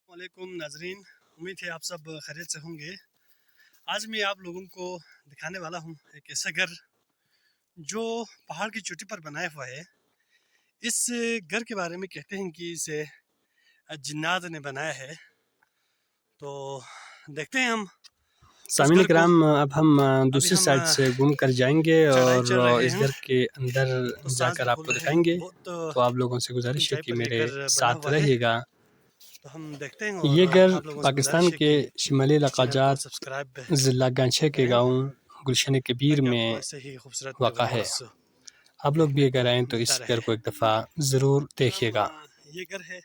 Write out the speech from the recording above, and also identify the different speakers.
Speaker 1: علیکم ناظرین، امید ہے آپ سب خیریت سے ہوں گے۔ آج میں آپ لوگوں کو دکھانے والا ہوں ایک ایسا گھر جو پہاڑ کی چوٹی پر بنایا ہوا ہے۔ اس گھر کے بارے میں کہتے ہیں کہ اسے جنات نے بنایا ہے۔ تو دیکھتے ہیں ہم
Speaker 2: سامعین کرام، اب ہم دوسری سائڈ سے گھوم کر جائیں گے اور اس گھر کے اندر جا کر آپ کو دکھائیں گے۔ تو آپ لوگوں سے گزارش ہے کہ میرے ساتھ رہیے گا۔
Speaker 1: تو ہم دیکھتے ہیں
Speaker 2: یہ
Speaker 1: اور
Speaker 2: گھر
Speaker 1: آپ لوگوں سے
Speaker 2: پاکستان
Speaker 1: گزارش ہے
Speaker 2: کے
Speaker 1: کہ
Speaker 2: شمالی
Speaker 1: چینل کو
Speaker 2: علاقات
Speaker 1: سبسکرائب
Speaker 2: ضلع گانچھے کے
Speaker 1: کریں
Speaker 2: گاؤں گلشن کبیر
Speaker 1: تاکہ آپ
Speaker 2: میں
Speaker 1: کو ایسے ہی خوبصورت
Speaker 2: واقع ہے۔
Speaker 1: ویڈیوز
Speaker 2: آپ لوگ بھی
Speaker 1: دیکھنے
Speaker 2: اگر
Speaker 1: کو
Speaker 2: آئیں تو اس
Speaker 1: ملتا
Speaker 2: گھر
Speaker 1: رہے۔
Speaker 2: کو ایک دفعہ ضرور دیکھیے گا۔
Speaker 1: یہ گھر ہے۔